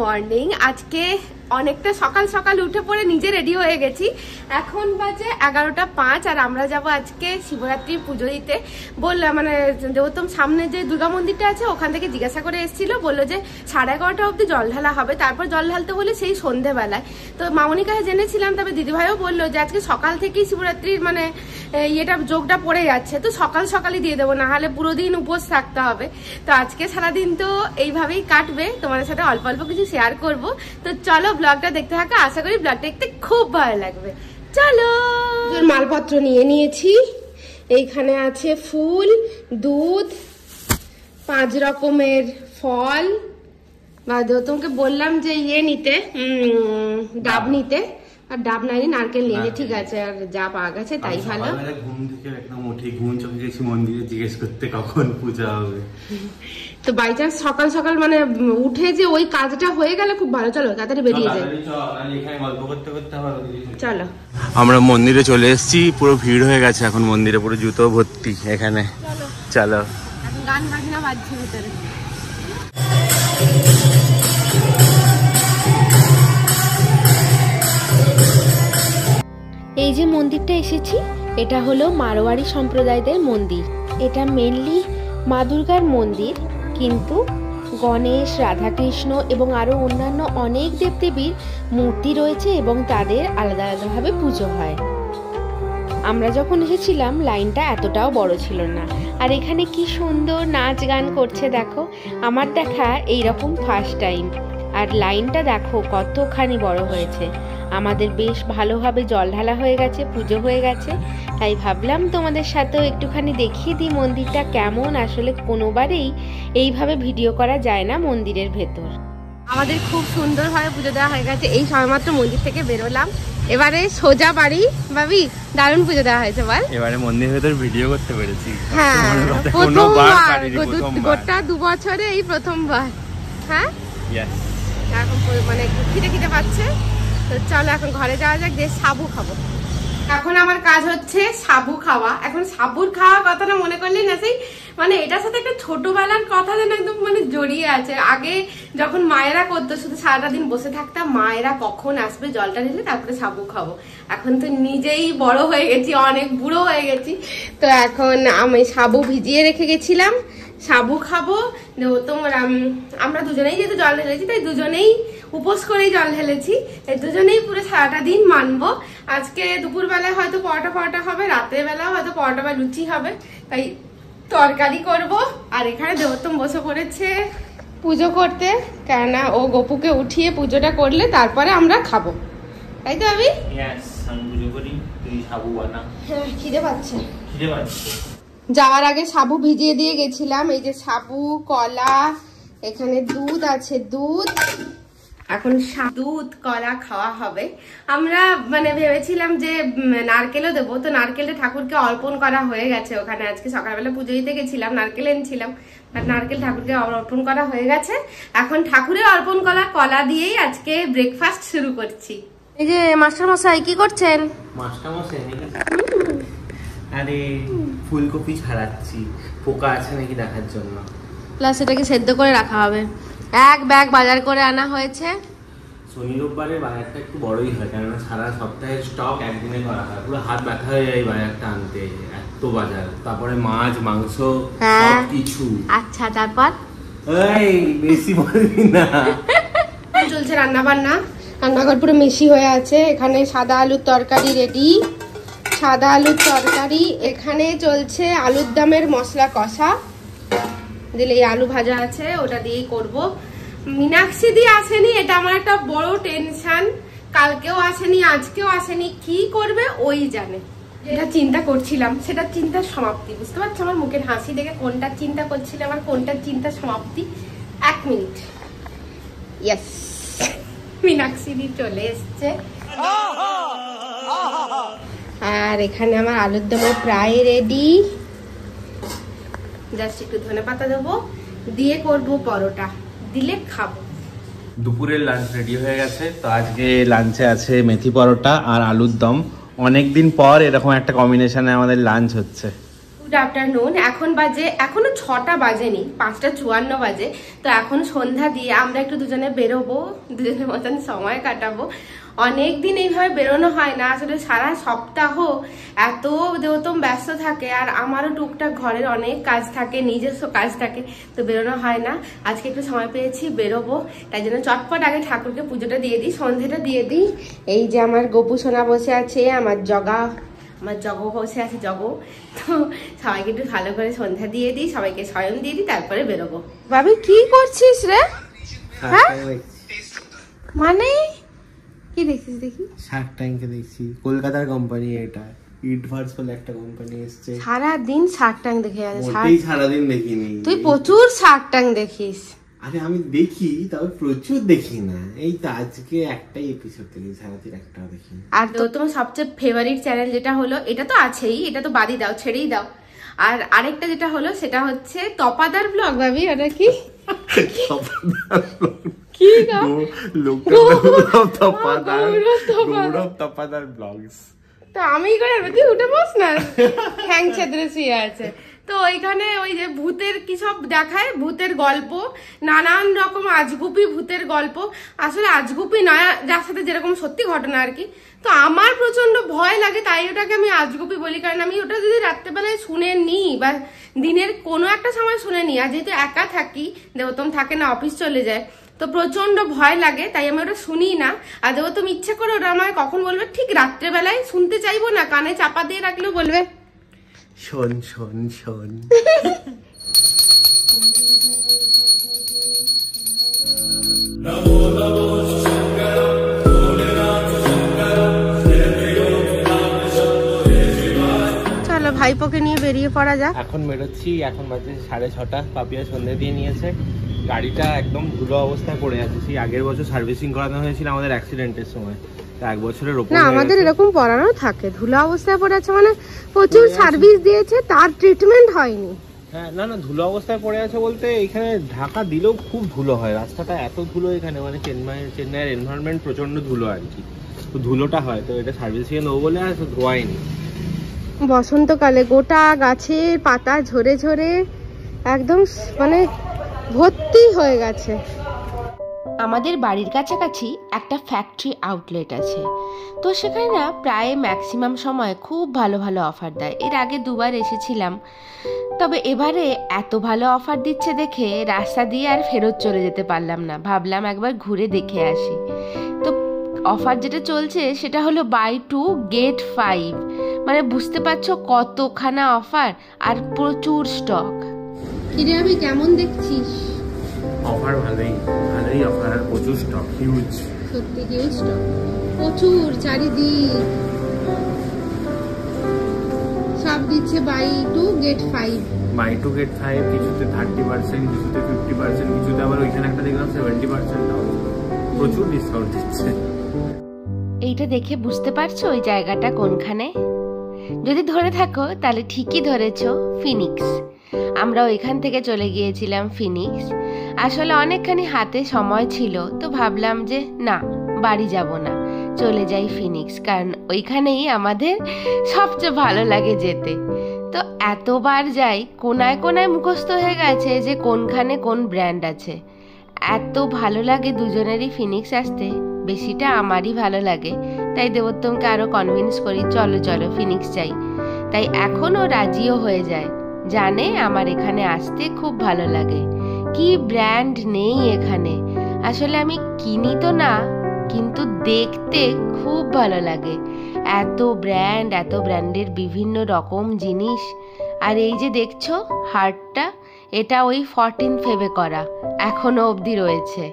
Morning. আজকে অনেকটা সকাল সকাল উঠে পড়ে নিজে রেডি হয়ে গেছি। এখন বাজে 11:05 আর আমরা যাব আজকে শিবরাত্রির পুজো দিতে। বললাম মানে দেবোত্তম সামনে যে দুর্গা মন্দিরটা আছে ওখান থেকে জিজ্ঞাসা করে এসেছিল, বললো যে 11:30 অব্দি জল ঢালা হবে, তারপর জল ঢালতে বলে সেই সন্ধ্যেবেলায়। তো মামনির কাছে জেনেছিলাম, তবে দিদিভাইও বললো যে আজকে সকাল থেকেই শিবরাত্রির মানে ইয়েটা যোগটা পড়ে যাচ্ছে, তো সকাল সকালই দিয়ে দেবো, না হলে পুরো দিন উপোস থাকতে হবে। তো আজকে সারাদিন তো এইভাবেই কাটবে, তোমাদের সাথে অল্প অল্প কিছু শেয়ার করব। তো চলো ব্লগটা দেখতে থাকো, আশা করি ব্লগটা দেখতে খুব ভালো লাগবে। চলো, মালপত্র নিয়ে নিয়েছি। এইখানে আছে ফুল, দুধ, 5 রকমের ফল। তোমাকে বললাম যে ইয়ে নিতে, ডাব নিতে, আর ডাব নাই নারকেল নিয়ে, ঠিক আছে, আর যা পাওয়া গেছে তাই ভালো। ঘুম থেকে একদম উঠে ঘুম চোখে গেছি মন্দিরে জিজ্ঞেস করতে কখন পূজা হবে। তো বাই চান্স সকাল সকাল মানে উঠে যে ওই কাজটা হয়ে গেলে খুব ভালো। চলো তাড়াতাড়ি বেরিয়ে যাই, চলো। আমরা মন্দিরে চলে এসেছি, পুরো ভিড় হয়ে গেছে এখন মন্দিরে, পুরো জুতো ভর্তি এখানে। চলো, গান বাজনা বাজছে ভিতরে। এই যে মন্দিরটা এসেছি, এটা হলো মারোয়ারি সম্প্রদায়দের মন্দির। এটা মেনলি মা দুর্গার মন্দির, কিন্তু গণেশ, রাধাকৃষ্ণ এবং আরও অন্যান্য অনেক দেবদেবীর মূর্তি রয়েছে এবং তাদের আলাদা আলাদাভাবে পুজো হয়। আমরা যখন এসেছিলাম লাইনটা এতটাও বড় ছিল না। আর এখানে কি সুন্দর নাচ গান করছে দেখো, আমার দেখা এইরকম ফার্স্ট টাইম। আর লাইনটা দেখো কতখানি বড় হয়েছে। আমাদের বেশ ভালোভাবে জল ঢালা হয়ে গেছে, পুজো হয়ে গেছে, তাই ভাবলাম তোমাদের সাথেও একটুখানি দেখিয়ে দিই মন্দিরটা কেমন। আসলে কোনোবারেই এইভাবে ভিডিও করা যায় না মন্দিরের ভেতর। আমাদের খুব সুন্দরভাবে পুজো দেওয়া হয়ে গেছে। এই সবেমাত্র মন্দির থেকে বেরোলাম, এবারে সোজা বাড়ি। ভাবি দারুণ পুজো দেওয়া হয়েছে বল। এবারে মন্দিরের ভেতর ভিডিও করতে পেরেছি, হ্যাঁ প্রথমবার, গোটা 2 বছরে এই প্রথমবার। হ্যাঁ এখন মানে খিদে খিদে পাচ্ছে, তো চলো এখন ঘরে যাওয়া যাক, যে সাবু খাবো। এখন আমার কাজ হচ্ছে সাবু খাওয়া। এখন সাবুর খাওয়া কথাটা মনে করলে না, সেই মানে এটার সাথে একটা ছোটবেলার কথা যেন একদম মানে জড়িয়ে আছে। আগে যখন মায়েরা করতো, শুধু সারাটা দিন বসে থাকতাম, মায়েরা কখন আসবে জলটা ঢেলে তারপরে সাবু খাবো। এখন তো নিজেই বড় হয়ে গেছি, অনেক বুড়ো হয়ে গেছি, তো এখন আমি সাবু ভিজিয়ে রেখে গেছিলাম, সাবু খাবো। তোমরা আমরা দুজনেই যেহেতু জল ঢেলেছি, তাই দুজনেই উপোস করেই জল ঢেলেছি, তাই দুজনেই পুরো সারাটা দিন মানবো। আজকে দুপুর বেলায় হয়তো পরোটা হবে, রাতের বেলা হয়তো পরোটা বা লুচি হবে, তাই তরকারি করব। আর এখানে দেবোত্তম বসে পড়েছে পুজো করতে, কেননা ও গপুকে উঠিয়ে পুজোটা করলে তারপরে আমরা খাবো, তাই তো আমি পুজো করি, তুই সাবু বানা। হ্যাঁ খিদে পাচ্ছে। যাওয়ার আগে সাবু ভিজিয়ে দিয়ে গেছিলাম। এই যে সাবু, কলা, এখানে দুধ আছে, দুধ। এখন দুধ কলা খাওয়া হবে। আমরা মানে ভেবেছিলাম যে নারকেলও দেবো, তো নারকেলটা ঠাকুরকে অর্পণ করা হয়ে গেছে ওখানে। আজকে সকালবেলা পুজো দিতে গেছিলাম, নারকেল এনেছিলাম, নারকেল ঠাকুরকে অর্পণ করা হয়ে গেছে। এখন ঠাকুরের অর্পণ করা কলা দিয়েই আজকে ব্রেকফাস্ট শুরু করছি। এই যে মাস্টার মশাই কি করছেন? মাস্টার মশাই আরে ফুলকপি ছাড়াচ্ছি, পোকা আছে নাকি দেখার জন্য, প্লাস এটাকে সেদ্ধ করে রাখা হবে। এক ব্যাগ বাজার করে আনা হয়েছে। শনি রোববারের বাজারটা একটু বড়ই হয়, কেননা সারা সপ্তাহের স্টক একদিনে করা হয়, পুরো হাত ব্যথা হয়ে যায় বাজারটা আনতে, এত বাজার, তারপরে মাছ মাংস সব কিছু। আচ্ছা তারপর এই বেশি বলবি না। চলছে রান্না বান্না, রান্নাঘর পুরো মিশি হয়ে আছে। এখানে সাদা আলুর তরকারি রেডি, সাদা আলুর তরকারি। এখানে চলছে আলুর দমের মশলা কষা, দিলে এই আলু ভাজা আছে, ওটা দিয়েই করব। মীনাক্ষী দিয়ে আসেনি, এটা আমার একটা বড় টেনশন। কালকেও আসেনি, আজকেও আসেনি, কি করবে ওই জানে। যেটা চিন্তা করছিলাম সেটা চিন্তার সমাপ্তি, বুঝতে পারছো আমার মুখের হাসি দেখে কোনটা চিন্তা করছিলাম আর কোনটা চিন্তার সমাপ্তি। 1 মিনিট। ইয়েস, মীনাক্ষী দি চলে এসছে। আর এখানে আমার আলুর দমও প্রায় রেডি, জাস্ট একটু ধনেপাতা দেবো, দিয়ে করব পরোটা, দিলে খাবো। দুপুরের লাঞ্চ রেডি হয়ে গেছে। তো আজকে লাঞ্চে আছে মেথি পরোটা আর আলুর দম। অনেকদিন পর এরকম একটা কম্বিনেশনে আমাদের লাঞ্চ হচ্ছে। 2 গুড আফটারনুন। এখন বাজে, এখনো 6টা বাজেনি, 5:54 বাজে। তো এখন সন্ধ্যা দিয়ে আমরা একটু দুজনে বেরোবো, দুজনের মতন সময় কাটাবো। অনেকদিন এইভাবে বেরোনো হয় না, আসলে সারা সপ্তাহ এত দেবতম ব্যস্ত থাকে, আর আমারও টুকটাক ঘরের অনেক কাজ থাকে, নিজস্ব কাজ থাকে, তো বেরোনো হয় না। আজকে একটু সময় পেয়েছি, বেরোবো, তাই জন্য চটপট আগে ঠাকুরকে পুজোটা দিয়ে দিই, সন্ধ্যেটা দিয়ে দিই। এই যে আমার গোপু সোনা বসে আছে, আমার জগো বসে আছে, জগো। তো সবাইকে একটু ভালো করে সন্ধ্যা দিয়ে দিই, সবাইকে শয়ন দিয়ে দিই, তারপরে বেরোবো। ভাবি কি করছিস রে? হ্যাঁ মানে কি দেখছিস? দেখি শার্ক ট্যাঙ্কে দেখছি, কলকাতার কোম্পানি, এটা ইডভার্স বলে একটা কোম্পানি এসেছে। সারাদিন শার্ক ট্যাঙ্ক দেখে যাচ্ছে। সারাদিন দেখিনি, তুই প্রচুর শার্ক ট্যাঙ্ক দেখিস। আরে আমি দেখি, তবে প্রচুর দেখি না। এই তো আজকে একটাই এপিসোড দেখি, সারাদিন একটাও দেখি। আর তো তোমার সবচেয়ে ফেভারিট চ্যানেল যেটা হলো, এটা তো আছেই, এটা তো বাদই দাও, ছেড়েই দাও। আর আরেকটা যেটা হলো সেটা হচ্ছে তপাদার ব্লগ। ভাবি ওটা কি? কি তপাদার ব্লগস। তো আমি করে উঠে বস না, হ্যাং ছেদরে শুয়ে আছে। তো ওইখানে ওই যে ভূতের কি সব দেখায়, ভূতের গল্প, নানান রকম আজগুপি ভূতের গল্প। আসলে আজগুপি নয়, যার সাথে যেরকম সত্যি ঘটনা আর কি। তো আমার প্রচন্ড ভয় লাগে, তাই ওটাকে আমি আজগুপি বলি। কারণ আমি ওটা যদি রাত্রেবেলায় শুনে নিই বা দিনের কোনো একটা সময় শুনে নিই, আর যেহেতু একা থাকি, দেবতম থাকে না, অফিস চলে যায়, তো প্রচন্ড ভয় লাগে, তাই আমি ওটা শুনি না। আর দেবতম ইচ্ছে করে ওটা আমায় কখন বলবে, ঠিক রাত্রেবেলায় শুনতে চাইবো না, কানে চাপা দিয়ে রাখলেও বলবে শোন শোন শোন। চলো ভাইপোকে নিয়ে বেরিয়ে পড়া যাক। এখন বেরোচ্ছি, এখন বাজে 6:30। পাপিয়া সন্ধ্যে দিয়ে নিয়েছে, গাড়িটা একদম ধুলো অবস্থায় পড়ে আছে। সেই আগের বছর সার্ভিসিং করানো হয়েছিল আমাদের অ্যাক্সিডেন্টের সময়, এক বছরের উপর। না আমাদের এরকম পড়ানো থাকে, ধুলো অবস্থায় পড়ে আছে মানে প্রচুর সার্ভিস দিয়েছে, তার ট্রিটমেন্ট হয়নি। হ্যাঁ না না, ধুলো অবস্থায় পড়ে আছে বলতে এখানে ঢাকা দিলেও খুব ধুলো হয়, রাস্তাটা এত ধুলো এখানে, মানে চেন্নাইয়ের এনভায়রনমেন্ট প্রচন্ড ধুলো আর কি, তো ধুলোটা হয়। তো এটা সার্ভিসিং নেবো বলে আর ধোয়াইনি। বসন্তকালে গোটা গাছের পাতা ঝরে ঝরে একদম মানে ভর্তি হয়ে গেছে। আমাদের বাড়ির কাছাকাছি একটা ফ্যাক্টরি আউটলেট আছে, তো সেখানে না প্রায় ম্যাক্সিমাম সময় খুব ভালো ভালো অফার দেয়। এর আগে 2বার এসেছিলাম, তবে এবারে এত ভালো অফার দিচ্ছে দেখে রাস্তা দিয়ে আর ফেরত চলে যেতে পারলাম না, ভাবলাম একবার ঘুরে দেখে আসি। তো অফার যেটা চলছে সেটা হলো বাই 2 গেট 5, মানে বুঝতে পারছো কতখানা অফার আর প্রচুর স্টক। কিরে আমি কেমন দেখছিস? অফার ভালোই অফার, আর প্রচুর স্টক, হিউজ, সত্যি হিউজ স্টক, প্রচুর চারিদিক সব দিচ্ছে বাই 2 গেট 5। বাই 2 গেট 5, কিছুতে 30%, কিছুতে 50%, কিছুতে আবার ওইখানে একটা দেখলাম 70% অফ, প্রচুর ডিসকাউন্ট দিচ্ছে। এইটা দেখে বুঝতে পারছো ওই জায়গাটা কোনখানে? যদি ধরে থাকো তাহলে ঠিকই ধরেছো, ফিনিক্স। আমরা ওইখান থেকে চলে গিয়েছিলাম ফিনিক্স। আসলে অনেকখানি হাতে সময় ছিল, তো ভাবলাম যে না, বাড়ি যাব না, চলে যাই ফিনিক্স, কারণ ওইখানেই আমাদের সবচেয়ে ভালো লাগে যেতে। তো এতবার যাই, কোনায় কোনায় মুখস্থ হয়ে গেছে যে কোনখানে কোন ব্র্যান্ড আছে। এত ভালো লাগে দুজনেরই ফিনিক্স আসতে, বেশিটা আমারই ভালো লাগে, তাই দেবোত্তমকে আরও কনভিন্স করি চলো চলো ফিনিক্স যাই। তাই এখনও রাজিও হয়ে যায়, জানে আমার এখানে আসতে খুব ভালো লাগে। কি ব্র্যান্ড নেই এখানে, আসলে আমি কিনি তো না, কিন্তু দেখতে খুব ভালো লাগে। এত ব্র্যান্ডের বিভিন্ন রকম জিনিস। আর এই যে দেখছো হার্টটা, এটা ওই 14 ফেবে করা, এখনো অবধি রয়েছে।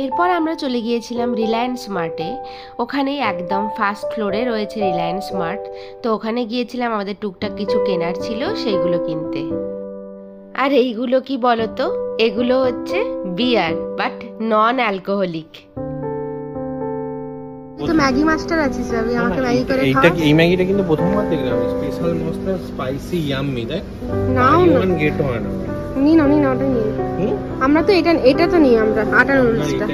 এরপর আমরা চলে গিয়েছিলাম রিলায়েন্স মার্টে, ওখানে একদম ফার্স্ট ফ্লোরে রয়েছে রিলায়েন্স মার্ট। তো ওখানে গিয়েছিলাম, আমাদের টুকটাক কিছু কেনার ছিল, সেইগুলো কিনতে। আর এইগুলো কি বলতো, এগুলো হচ্ছে বিয়ার, বাট নন অ্যালকোহলিক। তো ম্যাগি মাস্টার আছিস রবি, আমাকে ম্যাগি করে খাও। এই ম্যাগিটা কিন্তু প্রথমবার দেখলাম, স্পেশাল মশলা স্পাইসি ইয়াম্মি, তাই নাও ওয়ান গেট ওয়ান। নি না ওটা নিই আমরা, তো এটা তো নিই আমরা, আটা নুডলসটা।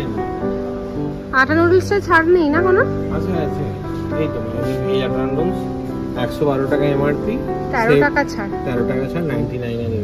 আটা নুডলসটা ছাড় নেই না কোনো? আছে এই তো ভেজ আটা নুডলস, 112 টাকা এমআরপি, 13 টাকা ছাড়, 13 টাকা ছাড়, 99 এর